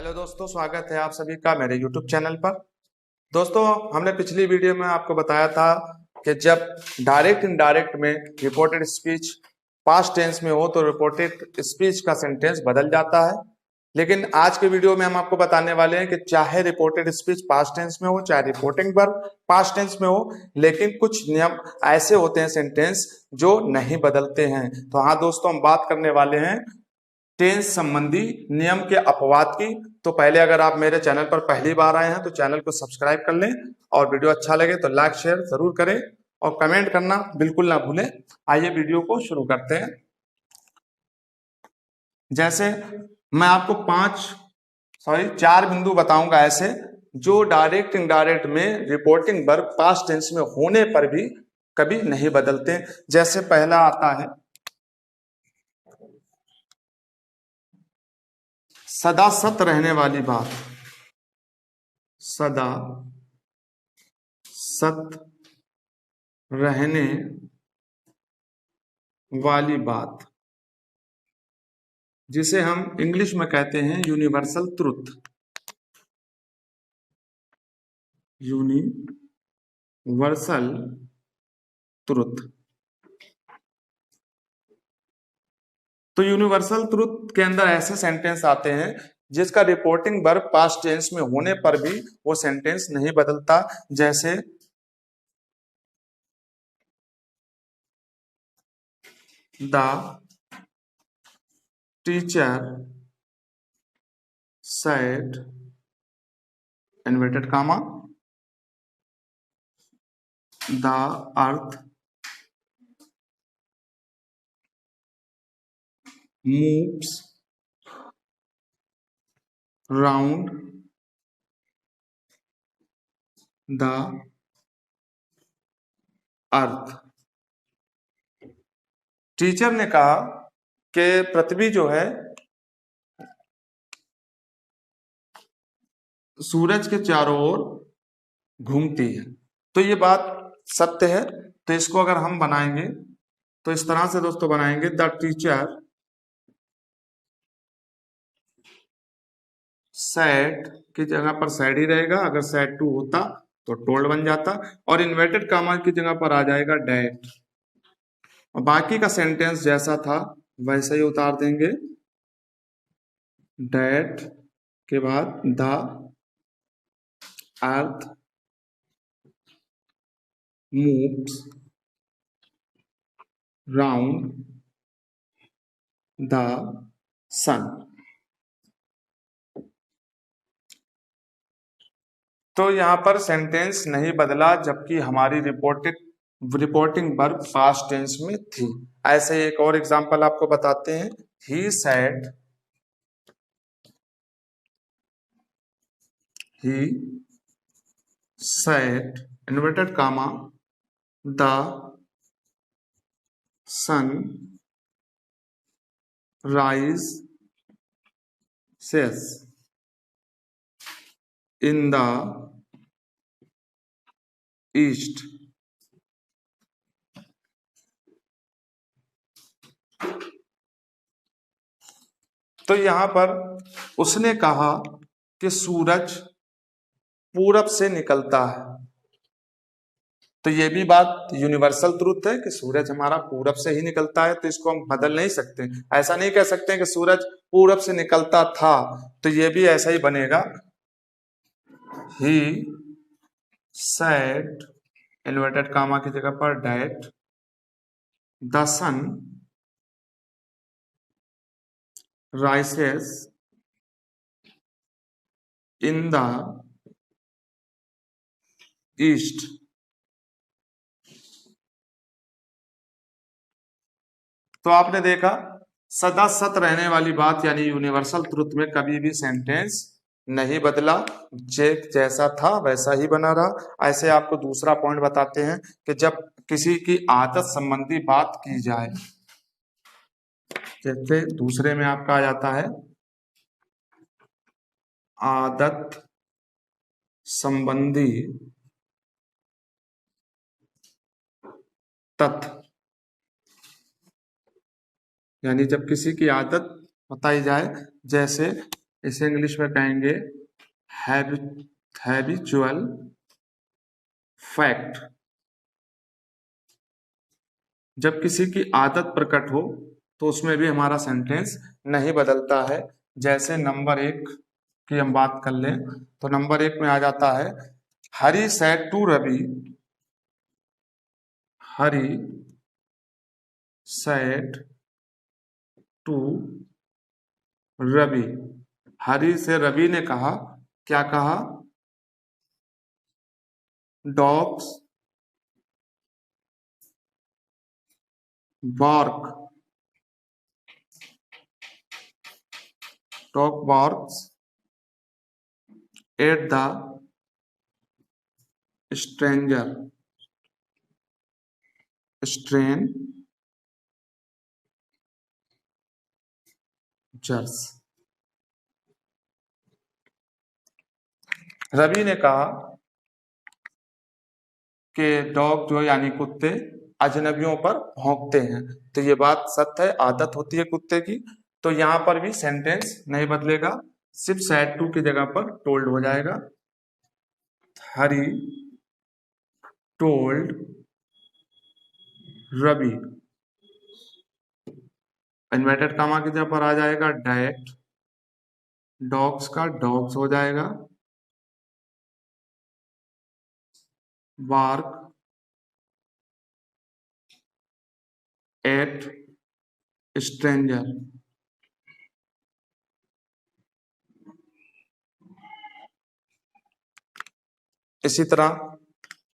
Hello दोस्तों, स्वागत है आप सभी का मेरे YouTube चैनल पर। दोस्तों, हमने पिछली वीडियो में आपको बताया था कि जब डायरेक्ट इनडायरेक्ट में रिपोर्टेड स्पीच पास्ट टेंस में हो तो रिपोर्टेड स्पीच का सेंटेंस बदल जाता है। लेकिन आज के वीडियो में हम आपको बताने वाले हैं कि चाहे रिपोर्टेड स्पीच पास्ट टेंस में हो, चाहे रिपोर्टिंग वर्ब पास्ट टेंस में हो, लेकिन कुछ नियम ऐसे होते हैं सेंटेंस जो नहीं बदलते हैं। तो हाँ दोस्तों, हम बात करने वाले हैं टेंस संबंधी नियम के अपवाद की। तो पहले अगर आप मेरे चैनल पर पहली बार आए हैं तो चैनल को सब्सक्राइब कर लें और वीडियो अच्छा लगे तो लाइक शेयर जरूर करें और कमेंट करना बिल्कुल ना भूलें। आइए वीडियो को शुरू करते हैं। जैसे मैं आपको चार बिंदु बताऊंगा ऐसे जो डायरेक्ट इनडायरेक्ट में रिपोर्टिंग वर्ब पास्ट टेंस में होने पर भी कभी नहीं बदलते। जैसे पहला आता है सदा सत रहने वाली बात। सदा सत रहने वाली बात जिसे हम इंग्लिश में कहते हैं यूनिवर्सल ट्रुथ। Universal truth. तो यूनिवर्सल ट्रुथ के अंदर ऐसे सेंटेंस आते हैं जिसका रिपोर्टिंग वर्ब पास्ट टेंस में होने पर भी वो सेंटेंस नहीं बदलता। जैसे the teacher said, inverted comma, the earth moves round the earth। Teacher ने कहा कि पृथ्वी जो है सूरज के चारों ओर घूमती है। तो ये बात सत्य है। तो इसको अगर हम बनाएंगे तो इस तरह से दोस्तों बनाएंगे, द टीचर सेड की जगह पर सेड ही रहेगा, अगर सेड टू होता तो टोल्ड बन जाता, और इन्वर्टेड कामा की जगह पर आ जाएगा डैट। और बाकी का सेंटेंस जैसा था वैसे ही उतार देंगे। डैट के बाद the earth moves round the sun. तो यहां पर सेंटेंस नहीं बदला जबकि हमारी रिपोर्टिंग वर्ब पास्ट टेंस में थी। ऐसे एक और एग्जांपल आपको बताते हैं। He said inverted comma the sun rises in the east। तो यहां पर उसने कहा कि सूरज पूरब से निकलता है। तो ये भी बात यूनिवर्सल ट्रूथ है कि सूरज हमारा पूरब से ही निकलता है। तो इसको हम बदल नहीं सकते। ऐसा नहीं कह सकते कि सूरज पूरब से निकलता था, तो ये भी ऐसा ही बनेगा। ही सेड इन्वर्टेड कामा की जगह पर that the sun rises in the east। तो आपने देखा सदा सत रहने वाली बात यानी यूनिवर्सल ट्रुथ में कभी भी सेंटेंस नहीं बदला, जैसा था वैसा ही बना रहा। ऐसे आपको दूसरा पॉइंट बताते हैं कि जब किसी की आदत संबंधी बात की जाए, जैसे दूसरे में आपका आ जाता है आदत संबंधी तथ्य, यानी जब किसी की आदत बताई जाए, जैसे इसे इंग्लिश में कहेंगे हैबिचुअल फैक्ट। जब किसी की आदत प्रकट हो तो उसमें भी हमारा सेंटेंस नहीं बदलता है। जैसे नंबर 1 की हम बात कर लें तो नंबर 1 में आ जाता है Hari said to Ravi, Hari said to Ravi. Hari से रवि ने कहा, क्या कहा? Dogs bark, dog barks at the strangers। Ravi ने कहा कि डॉग जो यानी कुत्ते अजनबियों पर भौंकते हैं। तो ये बात सत्य है, आदत होती है कुत्ते की। तो यहाँ पर भी सेंटेंस नहीं बदलेगा, सिर्फ सैड टू की जगह पर टोल्ड हो जाएगा। हरी टोल्ड रवि, इन्वर्टेड कॉमा की जगह पर आ जाएगा डायरेक्ट, डॉग्स का डॉग्स हो जाएगा, बार्क एट स्ट्रेंजर। इसी तरह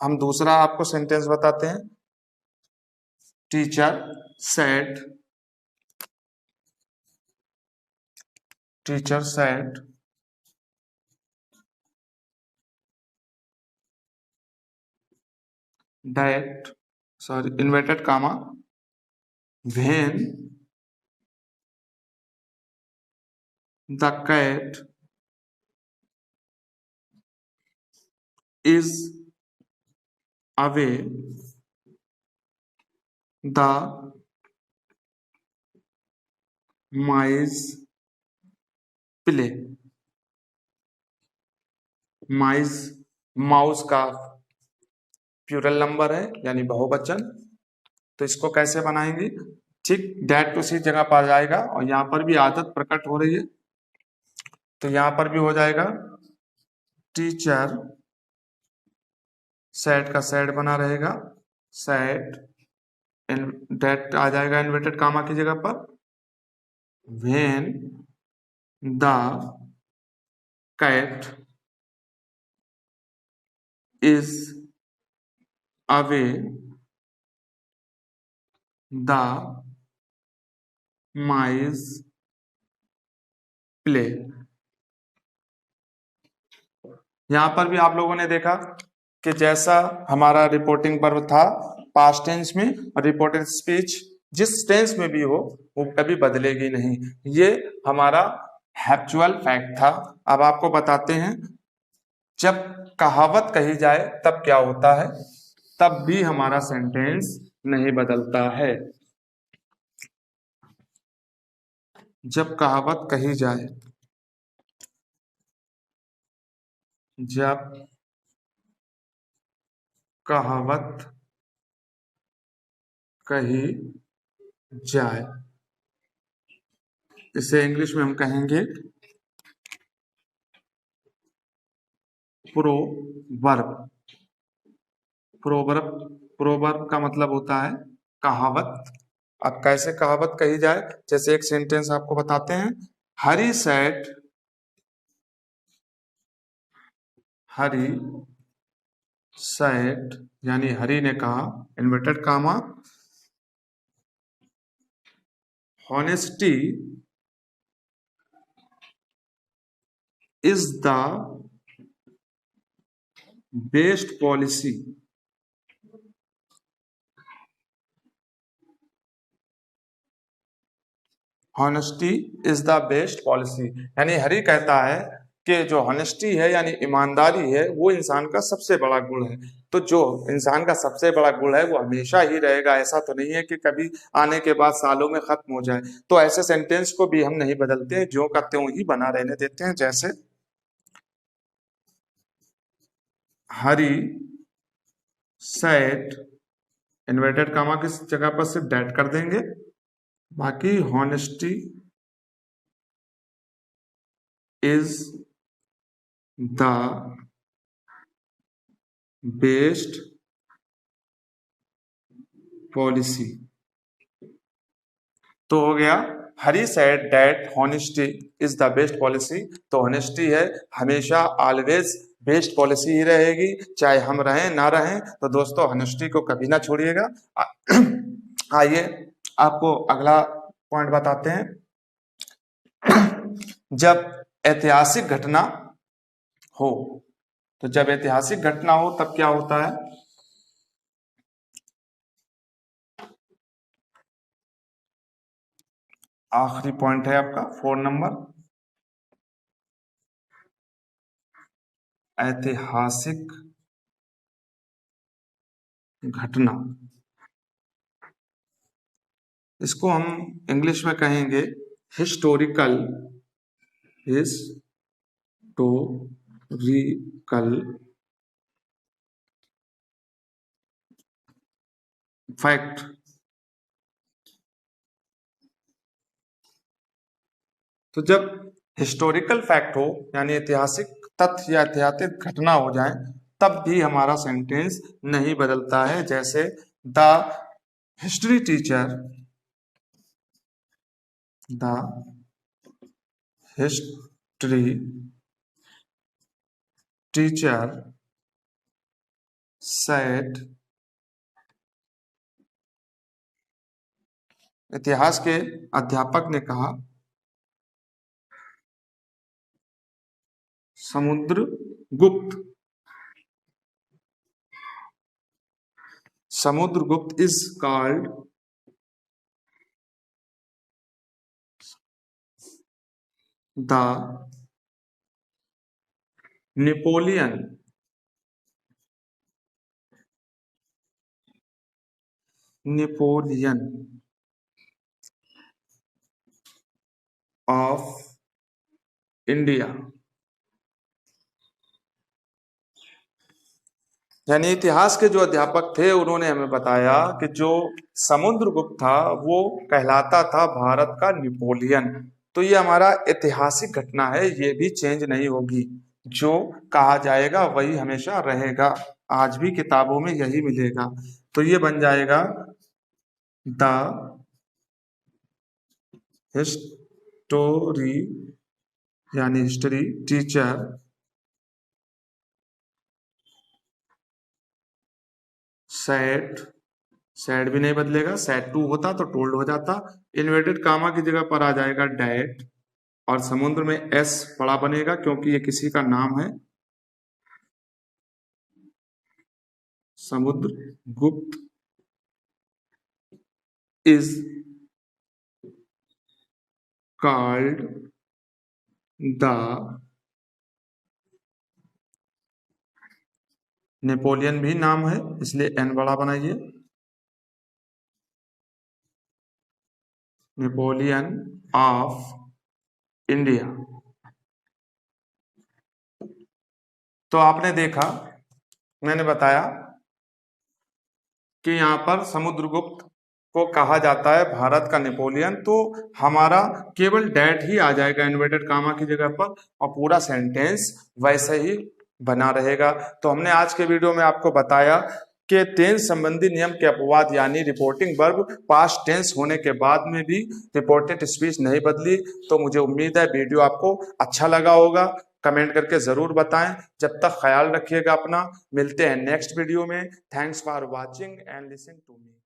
हम दूसरा आपको सेंटेंस बताते हैं। Teacher said that, sorry, inverted comma, when the cat is away, the mice play। Mice mouse का प्लूरल नंबर है यानी बहुवचन। तो इसको कैसे बनाएंगे? ठीक डैट उसी जगह पर जाएगा और यहाँ पर भी आदत प्रकट हो रही है तो यहाँ पर भी हो जाएगा टीचर सेड का सेड बना रहेगा, सेड डैट आ जाएगा इन्वर्टेड कामा की जगह पर। When the cat is away, the mice play। यहां पर भी आप लोगों ने देखा कि जैसा हमारा रिपोर्टिंग वर्ब था पास्ट टेंस में, और रिपोर्टेड स्पीच जिस टेंस में भी हो वो कभी बदलेगी नहीं। ये हमारा हैप्चुअल फैक्ट था। अब आपको बताते हैं जब कहावत कही जाए तब क्या होता है, तब भी हमारा सेंटेंस नहीं बदलता है। जब कहावत कही जाए, जब कहावत कही जाए, इसे इंग्लिश में हम कहेंगे प्रोवर्ब। प्रोवर्ब का मतलब होता है कहावत। अब कैसे कहावत कही जाए, जैसे एक सेंटेंस आपको बताते हैं। हरी सेड यानी हरी ने कहा, inverted comma, honesty is the best policy. Honesty is the best policy यानी हरी कहता है कि जो हॉनेस्टी है यानी ईमानदारी है वो इंसान का सबसे बड़ा गुण है। तो जो इंसान का सबसे बड़ा गुण है वो हमेशा ही रहेगा, ऐसा तो नहीं है कि कभी आने के बाद सालों में खत्म हो जाए। तो ऐसे सेंटेंस को भी हम नहीं बदलते हैं, ज्यों का त्यों ही बना रहने देते हैं। जैसे हरी सेड, इन्वर्टेड कामा की जगह पर सिर्फ डैट कर देंगे, बाकी honesty is the best policy. तो हो गया Hari said that honesty is the best policy. तो हॉनेस्टी है हमेशा ऑलवेज बेस्ट पॉलिसी ही रहेगी, चाहे हम रहें ना रहें। तो दोस्तों हॉनेस्टी को कभी ना छोड़िएगा। आइए आपको अगला पॉइंट बताते हैं। जब ऐतिहासिक घटना हो, तो जब ऐतिहासिक घटना हो तब क्या होता है? आखिरी पॉइंट है आपका 4 नंबर, ऐतिहासिक घटना। इसको हम इंग्लिश में कहेंगे हिस्टोरिकल फैक्ट। तो जब हिस्टोरिकल फैक्ट हो यानी ऐतिहासिक तथ्य या ऐतिहासिक घटना हो जाए तब भी हमारा सेंटेंस नहीं बदलता है। जैसे the history teacher, the history teacher said, इतिहास के अध्यापक ने कहा, Samudragupta is called the Napoleon of India. यानी इतिहास के जो अध्यापक थे उन्होंने हमें बताया कि जो समुद्रगुप्त था वो कहलाता था भारत का नेपोलियन। तो ये हमारा ऐतिहासिक घटना है, ये भी चेंज नहीं होगी। जो कहा जाएगा वही हमेशा रहेगा, आज भी किताबों में यही मिलेगा। तो ये बन जाएगा द हिस्टोरी यानी हिस्ट्री टीचर सेड भी नहीं बदलेगा, सेड टू होता तो टोल्ड हो जाता। इन्वर्टेड कामा की जगह पर आ जाएगा डैट, और समुद्र में एस बड़ा बनेगा क्योंकि ये किसी का नाम है। Samudragupta is called the Napoleon भी नाम है इसलिए एन बड़ा बनाइए, नेपोलियन ऑफ इंडिया। तो आपने देखा, मैंने बताया कि यहाँ पर समुद्रगुप्त को कहा जाता है भारत का नेपोलियन। तो हमारा केवल डैट ही आ जाएगा इन्वर्टेड कामा की जगह पर, और पूरा सेंटेंस वैसे ही बना रहेगा। तो हमने आज के वीडियो में आपको बताया कि टेंस संबंधी नियम के अपवाद यानी रिपोर्टिंग वर्ब पास्ट टेंस होने के बाद में भी रिपोर्टेड स्पीच नहीं बदली। तो मुझे उम्मीद है वीडियो आपको अच्छा लगा होगा, कमेंट करके जरूर बताएं। जब तक ख्याल रखिएगा अपना, मिलते हैं नेक्स्ट वीडियो में। Thanks for watching and listening to me.